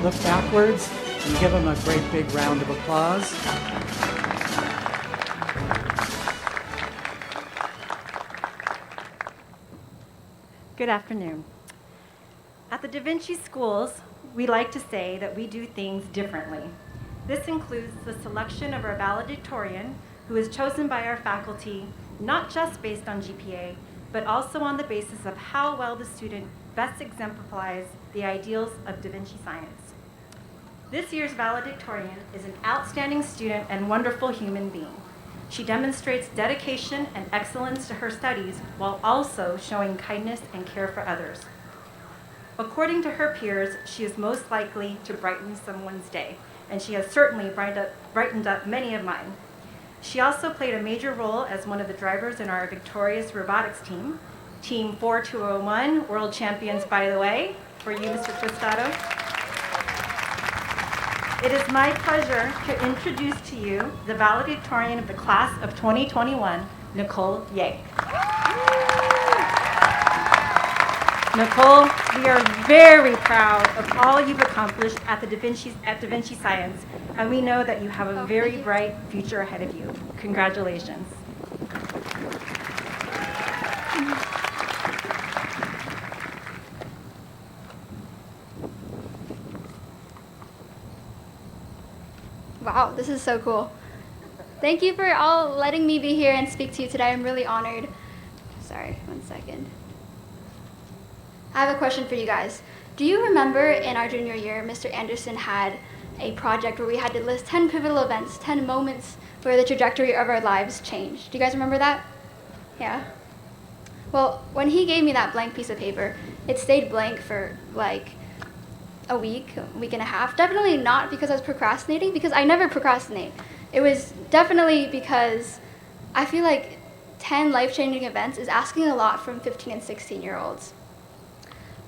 look backwards and give them a great big round of applause. Good afternoon. At the Da Vinci schools, we like to say that we do things differently. This includes the selection of our valedictorian, who is chosen by our faculty not just based on GPA, but also on the basis of how well the student best exemplifies the ideals of Da Vinci science. This year's valedictorian is an outstanding student and wonderful human being. She demonstrates dedication and excellence to her studies while also showing kindness and care for others. According to her peers, she is most likely to brighten someone's day, and she has certainly brightened up many of mine. She also played a major role as one of the drivers in our victorious robotics team, Team 4201, world champions, by the way, for you, Mr. Tostado. It is my pleasure to introduce to you the valedictorian of the class of 2021, Nicole Ye. Nicole, we are very proud of all you've accomplished at Da Vinci Science, and we know that you have a very bright future ahead of you. Congratulations. Wow, this is so cool. Thank you for all letting me be here and speak to you today. I'm really honored. Sorry, 1 second. I have a question for you guys. Do you remember in our junior year, Mr. Anderson had a project where we had to list 10 pivotal events, 10 moments where the trajectory of our lives changed? Do you guys remember that? Yeah? Well, when he gave me that blank piece of paper, it stayed blank for like a week and a half. Definitely not because I was procrastinating, because I never procrastinate. It was definitely because I feel like 10 life-changing events is asking a lot from 15 and 16-year-olds.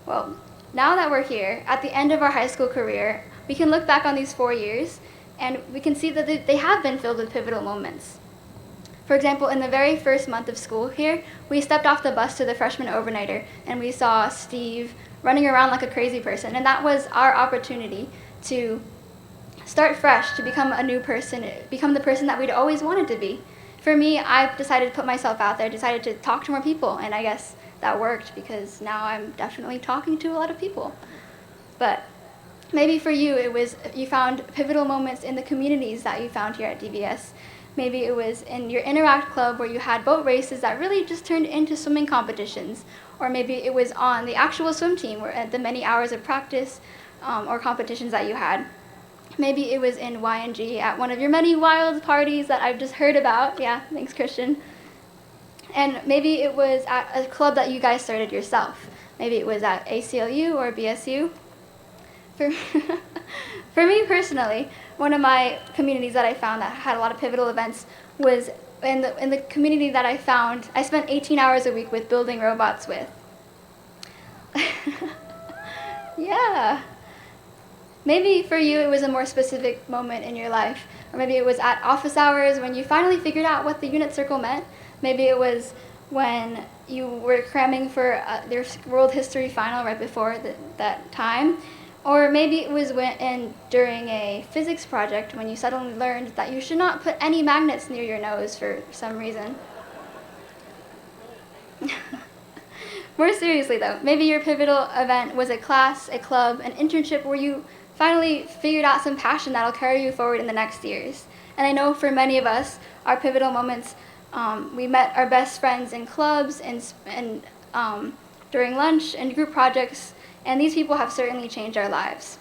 Well, now that we're here, at the end of our high school career, we can look back on these 4 years and we can see that they have been filled with pivotal moments. For example, in the very first month of school here, we stepped off the bus to the freshman overnighter and we saw Steve running around like a crazy person, and that was our opportunity to start fresh, to become a new person, become the person that we'd always wanted to be. For me, I decided to put myself out there, decided to talk to more people, and I guess that worked because now I'm definitely talking to a lot of people. But maybe for you, it was you found pivotal moments in the communities that you found here at DVS. Maybe it was in your Interact Club where you had boat races that really just turned into swimming competitions. Or maybe it was on the actual swim team where at the many hours of practice or competitions that you had. Maybe it was in YNG at one of your many wild parties that I've just heard about. Yeah, thanks, Christian. And maybe it was at a club that you guys started yourself. Maybe it was at ACLU or BSU. For me personally, one of my communities that I found that had a lot of pivotal events was in the community that I found, I spent 18 hours a week with building robots with. Yeah. Maybe for you it was a more specific moment in your life, or maybe it was at office hours when you finally figured out what the unit circle meant. Maybe it was when you were cramming for your world history final right before that time. Or maybe it was during a physics project when you suddenly learned that you should not put any magnets near your nose for some reason. More seriously though, maybe your pivotal event was a class, a club, an internship where you finally figured out some passion that'll carry you forward in the next years. And I know for many of us, our pivotal moments, we met our best friends in clubs and during lunch and group projects, and these people have certainly changed our lives.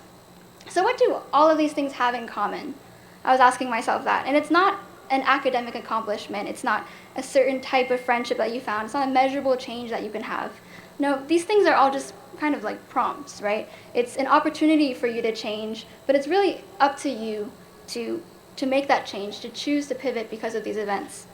So what do all of these things have in common? I was asking myself that. And it's not an academic accomplishment. It's not a certain type of friendship that you found. It's not a measurable change that you can have. No, these things are all just kind of like prompts, right? It's an opportunity for you to change, but it's really up to you to make that change, to choose to pivot because of these events.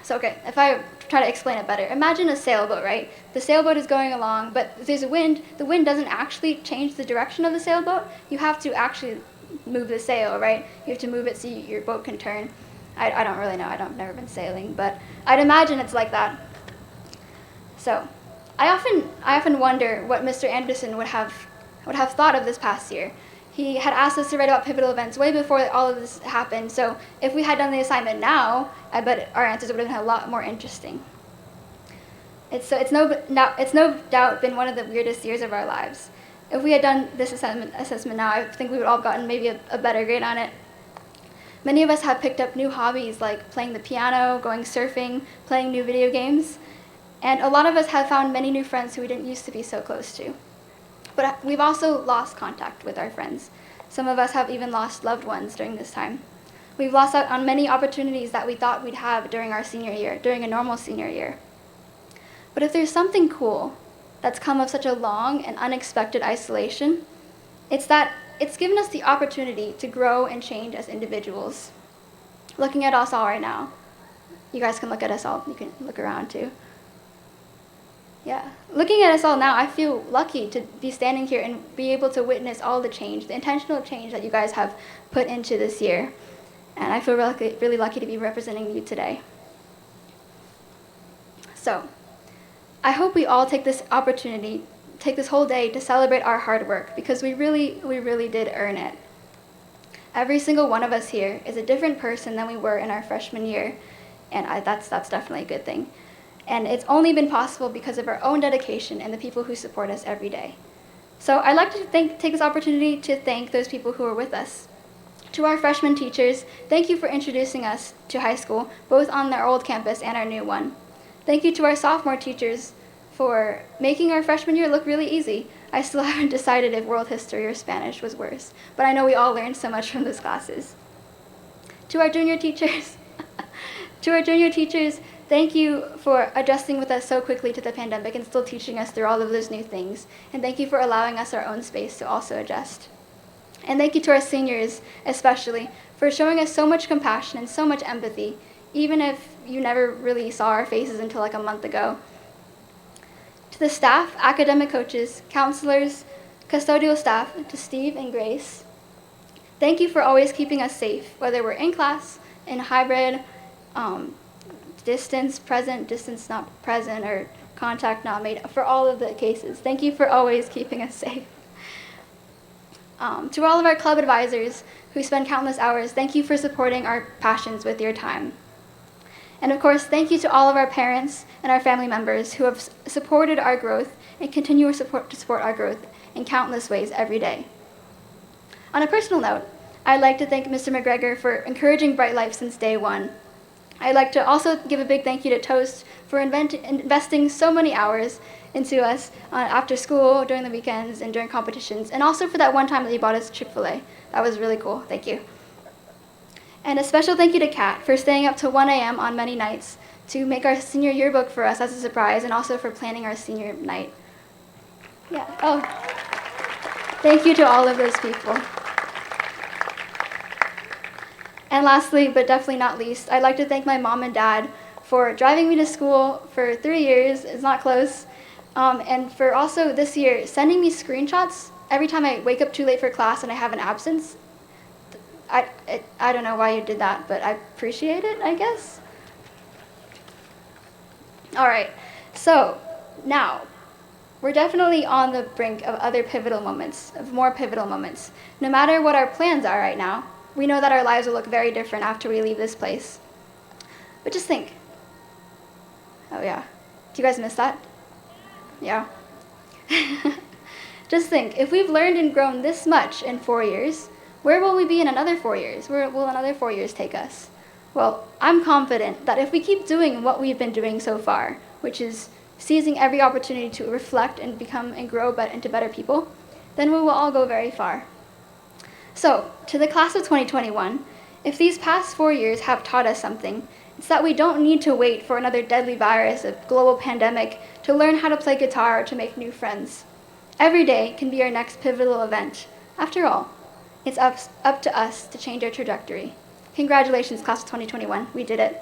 So okay, if I try to explain it better, imagine a sailboat, right? The sailboat is going along, but there's a wind. The wind doesn't actually change the direction of the sailboat. You have to actually move the sail, right? You have to move it so your boat can turn. I don't really know. I've never been sailing, but I'd imagine it's like that. So I often wonder what Mr. Anderson would have would have thought of this past year. He had asked us to write about pivotal events way before all of this happened, so if we had done the assignment now, I bet our answers would have been a lot more interesting. It's no doubt been one of the weirdest years of our lives. If we had done this assessment now, I think we would all have gotten maybe a better grade on it. Many of us have picked up new hobbies like playing the piano, going surfing, playing new video games, and a lot of us have found many new friends who we didn't used to be so close to. But we've also lost contact with our friends. Some of us have even lost loved ones during this time. We've lost out on many opportunities that we thought we'd have during our senior year, during a normal senior year. But if there's something cool that's come of such a long and unexpected isolation, it's that it's given us the opportunity to grow and change as individuals. Looking at us all right now, you guys can look at us all, you can look around too. Yeah, looking at us all now, I feel lucky to be standing here and be able to witness all the change, the intentional change that you guys have put into this year. And I feel really lucky to be representing you today. So, I hope we all take this opportunity, take this whole day to celebrate our hard work, because we really did earn it. Every single one of us here is a different person than we were in our freshman year, and that's definitely a good thing. And it's only been possible because of our own dedication and the people who support us every day. So I'd like to take this opportunity to thank those people who are with us. To our freshman teachers, thank you for introducing us to high school, both on our old campus and our new one. Thank you to our sophomore teachers for making our freshman year look really easy. I still haven't decided if world history or Spanish was worse, but I know we all learned so much from those classes. To our junior teachers, thank you for adjusting with us so quickly to the pandemic and still teaching us through all of those new things. And thank you for allowing us our own space to also adjust. And thank you to our seniors, especially, for showing us so much compassion and so much empathy, even if you never really saw our faces until like a month ago. To the staff, academic coaches, counselors, custodial staff, to Steve and Grace, thank you for always keeping us safe, whether we're in class, in hybrid, distance present, distance not present, or contact not made, for all of the cases. Thank you for always keeping us safe. To all of our club advisors who spend countless hours, thank you for supporting our passions with your time. And of course, thank you to all of our parents and our family members who have supported our growth and continue to support our growth in countless ways every day. On a personal note, I'd like to thank Mr. McGregor for encouraging Bright Life since day one. I'd like to also give a big thank you to Toast for investing so many hours into us after school, during the weekends, and during competitions, and also for that one time that you bought us Chick-fil-A. That was really cool. Thank you. And a special thank you to Kat for staying up to 1 a.m. on many nights to make our senior yearbook for us as a surprise, and also for planning our senior night. Yeah. Oh, thank you to all of those people. And lastly, but definitely not least, I'd like to thank my mom and dad for driving me to school for 3 years, it's not close, and for also this year sending me screenshots every time I wake up too late for class and I have an absence. I don't know why you did that, but I appreciate it, I guess. All right, so now we're definitely on the brink of other pivotal moments, of more pivotal moments. No matter what our plans are right now, we know that our lives will look very different after we leave this place. But just think. Oh yeah, do you guys miss that? Yeah. Just think, if we've learned and grown this much in 4 years, where will we be in another 4 years? Where will another 4 years take us? Well, I'm confident that if we keep doing what we've been doing so far, which is seizing every opportunity to reflect and become and grow into better people, then we will all go very far. So, to the class of 2021, if these past 4 years have taught us something, it's that we don't need to wait for another deadly virus, a global pandemic, to learn how to play guitar or to make new friends. Every day can be our next pivotal event. After all, it's up to us to change our trajectory. Congratulations, class of 2021. We did it.